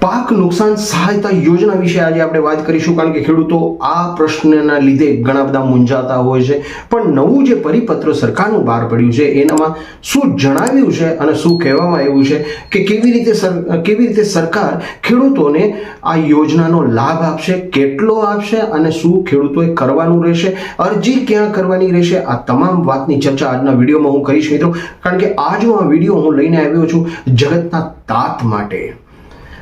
પાક નુકસાન સહાયતા યોજના વિશે આજે આપણે વાત કરીશું, કારણ કે ખેડૂતો આ પ્રશ્નના લીધે ઘણા બધા મૂંઝાતા હોય છે. પણ નવું જે પરિપત્ર સરકારનું બહાર પડ્યું છે એનામાં શું જણાવ્યું છે અને શું કહેવામાં આવ્યું છે કે કેવી રીતે સરકાર ખેડૂતોને આ યોજનાનો લાભ આપશે, કેટલો આપશે અને શું ખેડૂતોએ કરવાનું રહેશે, અરજી ક્યાં કરવાની રહેશે, આ તમામ વાતની ચર્ચા આજના વિડીયોમાં હું કરીશ મિત્રો. કારણ કે આજનો આ વિડીયો હું લઈને આવ્યો છું જગતના તાત માટે.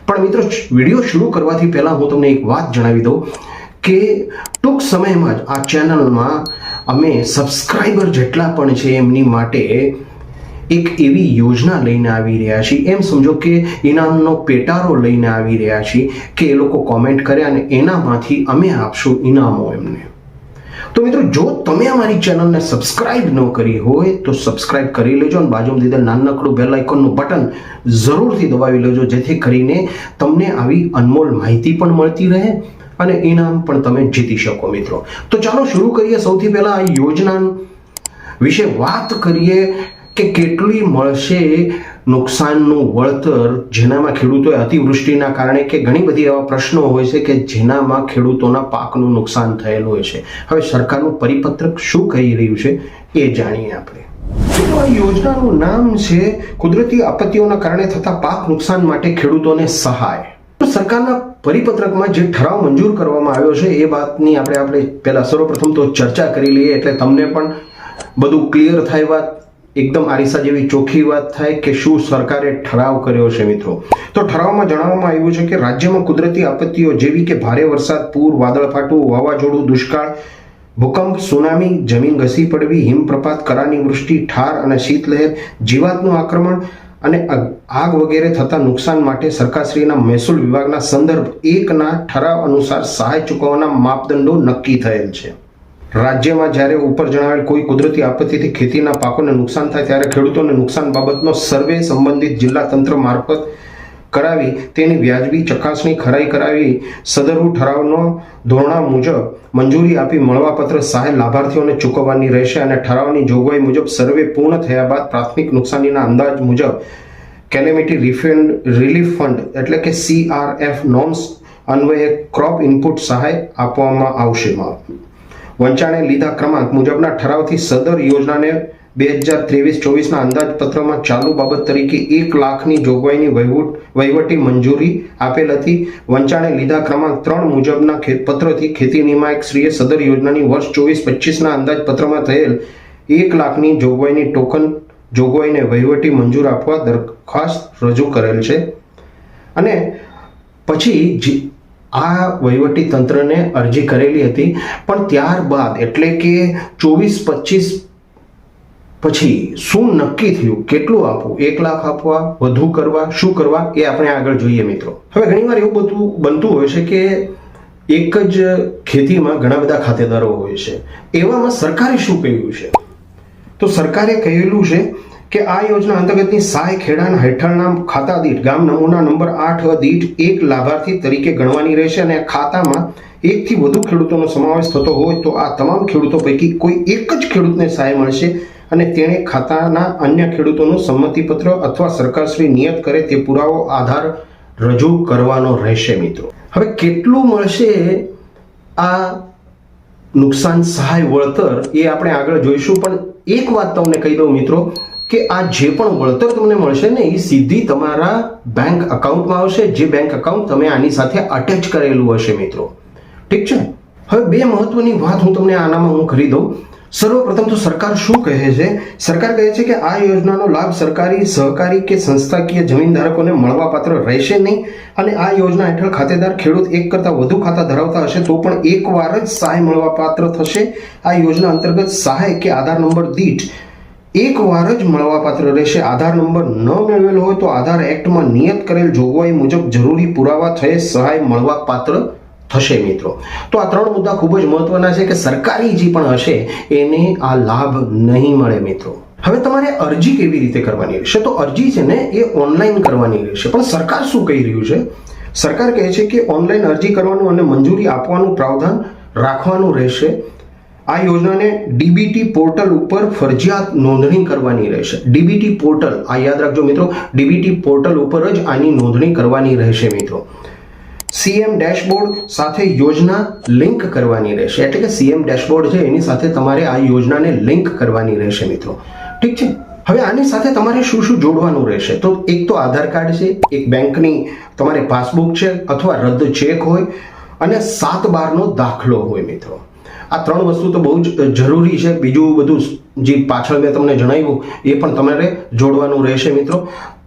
પણ મિત્રો, વિડીયો શરૂ કરવાથી પહેલા હું તમને એક વાત જણાવી દઉં કે ટૂંક સમયમાં જ આ ચેનલમાં અમે સબસ્ક્રાઈબર જેટલા પણ છે એમની માટે એક એવી યોજના લઈને આવી રહ્યા છીએ. એમ સમજો કે ઇનામનો પેટારો લઈને આવી રહ્યા છીએ કે એ લોકો કોમેન્ટ કરે અને એનામાંથી અમે આપશું ઇનામો એમને. તો મિત્રો, જો તમે અમારી ચેનલને સબસ્ક્રાઇબ ન કરી હોય તો સબસ્ક્રાઇબ કરી લેજો અને બાજુમાં દીધેલ નાનકડું બેલ આઇકોનનું બટન જરૂરથી દબાવી લેજો, જેથી કરીને તમને આવી અનમોલ માહિતી પણ મળતી રહે અને ઇનામ પણ તમે જીતી શકો મિત્રો. તો ચાલો શરૂ કરીએ. સૌથી પહેલા આ યોજના વિશે વાત કરીએ કે કેટલી મળશે નુકસાનનું વળતર, જેનામાં ખેડૂતોએ અતિવૃષ્ટિના કારણે કે ઘણી બધી એવા પ્રશ્નો હોય છે કે જેનામાં ખેડૂતોના પાકનું નુકસાન થયેલું હોય છે. હવે સરકારનું પરિપત્રક શું કહી રહ્યું છે એ જાણીએ આપણે. આ યોજનાનું નામ છે કુદરતી આપત્તિઓના કારણે થતા પાક નુકસાન માટે ખેડૂતોને સહાય. સરકારના પરિપત્રકમાં જે ઠરાવ મંજૂર કરવામાં આવ્યો છે એ વાતની આપણે પહેલા સર્વપ્રથમ તો ચર્ચા કરી લઈએ, એટલે તમને પણ બધું ક્લિયર થાય, વાત એકદમ આરીસા જેવી ચોખ્ખી વાત થાય કે શું સરકારે ઠરાવ કર્યો છે મિત્રો. તો ઠરાવમાં જણાવવામાં આવ્યું છે કે રાજ્યમાં કુદરતી આપત્તિઓ જેવી કે ભારે વરસાદ, પૂર, વાદળફાટું, વાવાઝોડું, દુષ્કાળ, ભૂકંપ, સુનામી, જમીન ઘસી પડવી, હિમપ્રપાત, કરાની વૃષ્ટિ, ઠાર અને શીતલહેર, જીવાતનું આક્રમણ અને આગ વગેરે થતા નુકસાન માટે સરકારશ્રીના મહેસૂલ વિભાગના સંદર્ભ 1ના ઠરાવ અનુસાર સહાય ચૂકવવાના માપદંડો નક્કી થયેલ છે. રાજ્યમાં જ્યારે ઉપર જણાવેલ કોઈ કુદરતી આપત્તિથી ખેતીના પાકોને નુકસાન થાય ત્યારે ખેડૂતોને નુકસાન બાબતનો સર્વે સંબંધિત જિલ્લા તંત્ર મારફત કરાવી તેની વ્યાજબી ચકાસણી ખરાઈ કરાવી સદરુ ઠરાવનો ધોરણા મુજબ મંજૂરી આપી મળવાપત્ર સહાય લાભાર્થીઓને ચૂકવવાની રહેશે અને ઠરાવની જોગવાઈ મુજબ સર્વે પૂર્ણ થયા બાદ પ્રાથમિક નુકસાનીના અંદાજ મુજબ કેલેમિટી રિલીફ ફંડ એટલે કે CRF નોર્મ્સ અન્વયે ક્રોપ ઇનપુટ સહાય આપવામાં આવશે. વંચાણે લીધા ક્રમાંક મુજબના ઠરાવથી સદર યોજનાને 2023-24ના અંદાજપત્રમાં ચાલુ બાબત તરીકે 1 લાખની જોગવાઈની વહીવટી મંજૂરી આપેલ હતી. વંચાણે લીધા ક્રમાંક 3 મુજબના પત્રથી ખેતી નિયામક શ્રીએ સદર યોજનાની વર્ષ 24-25ના અંદાજપત્રમાં થયેલ 1 લાખની જોગવાઈની ટોકન જોગવાઈને વહીવટી મંજૂર આપવા દરખાસ્ત રજૂ કરેલ છે. અને પછી આ વહીવટી તંત્રને અરજી કરેલી હતી, પણ ત્યારબાદ એટલે કે 24-25 પછી શું નક્કી થયું, કેટલું આપવું, 1 લાખ આપવા, વધુ કરવા, શું કરવા, એ આપણે આગળ જોઈએ મિત્રો. હવે ઘણીવાર એવું બધું બનતું હોય છે કે એક જ ખેતીમાં ઘણા બધા ખાતેદારો હોય છે. એવામાં સરકારે શું કહ્યું છે? તો સરકારે કહેલું છે કે આ યોજના અંતર્ગતની સહાય ખેડાણ હેઠળના ખાતા દીઠ ગામ નમૂના નંબર 8 દીઠ 1 લાભાર્થી તરીકે ગણવાની રહેશે અને ખાતામાં 1 થી વધુ ખેડૂતોનો સમાવેશ થતો હોય તો આ તમામ ખેડૂતો પૈકી કોઈ એક જ ખેડૂતને સહાય મળશે અને તેણે ખાતાના અન્ય ખેડૂતોનું સંમતિપત્ર અથવા સરકારશ્રી નિયત કરે તે પુરાવો આધાર રજૂ કરવાનો રહેશે મિત્રો. હવે કેટલું મળશે આ નુકસાન સહાય વળતર એ આપણે આગળ જોઈશું, પણ એક વાત તમને કહી દઉં મિત્રો કે આ જે પણ વળતર તમને મળશે ને એ સીધી તમારા બેંક અકાઉન્ટમાં આવશે, જે બેંક અકાઉન્ટ તમે આની સાથે અટેચ કરેલું હશે મિત્રો. ઠીક છે. હવે 2 મહત્વની વાત હું તમને આનામાં હું કરી દઉં. સર્વપ્રથમ તો સરકાર શું કહે છે? સરકાર કહે છે કે આ યોજનાનો લાભ સરકારી, સહકારી કે સંસ્થાકીય જમીનધારકોને મળવાપાત્ર રહેશે નહીં અને આ યોજના હેઠળ ખાતેદાર ખેડૂત એક કરતાં વધુ ખાતા ધરાવતા હશે તો પણ એકવાર જ સહાય મળવાપાત્ર થશે. આ યોજના અંતર્ગત સહાય કે આધાર નંબર દીઠ એકવાર જ મળવાપાત્ર રહેશે. આધાર નંબર ન મેળવેલો હોય તો આધાર એક્ટમાં નિયત કરેલ જોગવાઈ મુજબ જરૂરી પુરાવા થયે સહાય મળવાપાત્ર થશે મિત્રો. તો આ 3 મુદ્દા ખૂબ જ મહત્વના છે કે સરકારી જે પણ હશે એને આ લાભ નહીં મળે મિત્રો. હવે તમારે અરજી કેવી રીતે કરવાની રહેશે? તો અરજી છે ને એ ઓનલાઈન કરવાની રહેશે. પણ સરકાર શું કહી રહ્યું છે? સરકાર કહે છે કે ઓનલાઈન અરજી કરવાનું અને મંજૂરી આપવાનું પ્રાવધાન રાખવાનું રહેશે. આ યોજનાને ડીબીટી પોર્ટલ ઉપર ફરજિયાત નોંધણી કરવાની રહેશે. ડીબીટી પોર્ટલ, આ યાદ રાખજો મિત્રો, ડીબીટી પોર્ટલ ઉપર જ આની નોંધણી કરવાની રહેશે મિત્રો. સીએમ ડેશબોર્ડ સાથે યોજના લિંક કરવાની રહેશે, એટલે કે સીએમ ડેશબોર્ડ છે એની સાથે તમારે આ યોજનાને લિંક કરવાની રહેશે મિત્રો. ઠીક છે. હવે આની સાથે તમારે શું શું જોડવાનું રહેશે? તો એક તો આધાર કાર્ડ છે, એક બેંકની તમારે પાસબુક છે અથવા રદ ચેક હોય, અને 7/12નો દાખલો હોય મિત્રો. આ 3 વસ્તુ તો બહુ જ જરૂરી છે. બીજું બધું જે પાછળ મેં તમને જણાવ્યું એ પણ તમારે જોડવાનું રહેશે મિત્રો.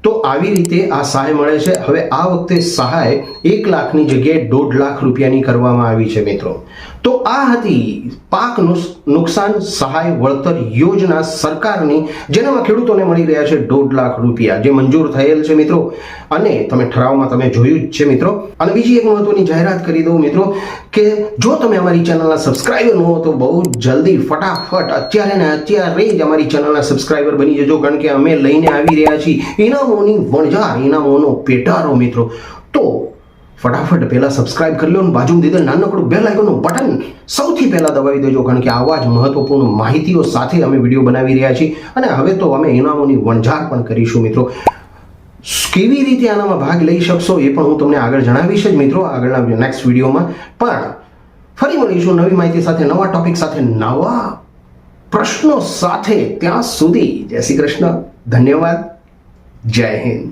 તો આવી રીતે આ સહાય મળે છે. હવે આ વખતે સહાય 1 લાખની જગ્યાએ 1.5 લાખ રૂપિયાની કરવામાં આવી છે મિત્રો. તો આ હતી પાક નુકસાન સહાય વળતર યોજના સરકારની, જેનામાં ખેડૂતોને મળી રહ્યા છે 1.5 લાખ રૂપિયા, જે મંજૂર થયેલ છે મિત્રો. અને તમે ઠરાવમાં તમે જોયું જ છે મિત્રો. અને બીજી એક મહત્વની જાહેરાત કરી દઉં મિત્રો, કે જો તમે અમારી ચેનલના સબસ્ક્રાઈબર ન હો તો બહુ જલ્દી ફટાફટ અત્યારે ને અત્યારે જ અમારી ચેનલના સબસ્ક્રાઈબર બની જજો, કારણ કે અમે લઈને આવી રહ્યા છીએ ઇનામોની વણઝાર, ઇનામોનો પેટારો મિત્રો. તો ફટાફટ પહેલા સબસ્ક્રાઇબ કરી લો અને બાજુમાં દીધેલ નાનકડું બેલ આઇકોનનું બટન સૌથી પહેલા દબાવી દેજો, કારણ કે આવા જ મહત્વપૂર્ણ માહિતીઓ સાથે અમે વિડીયો બનાવી રહ્યા છીએ. અને હવે તો અમે ઇનામોની વણઝાર પણ કરીશું મિત્રો. કેવી રીતે આનામાં ભાગ લઈ શકશો એ પણ હું તમને આગળ જણાવીશ જ મિત્રો, આગળના નેક્સ્ટ વિડીયોમાં. પણ ફરી મળીશું નવી માહિતી સાથે, નવા ટોપિક સાથે, નવા પ્રશ્નો સાથે. ત્યાં સુધી જય શ્રી કૃષ્ણ, ધન્યવાદ, જય હિન્દ.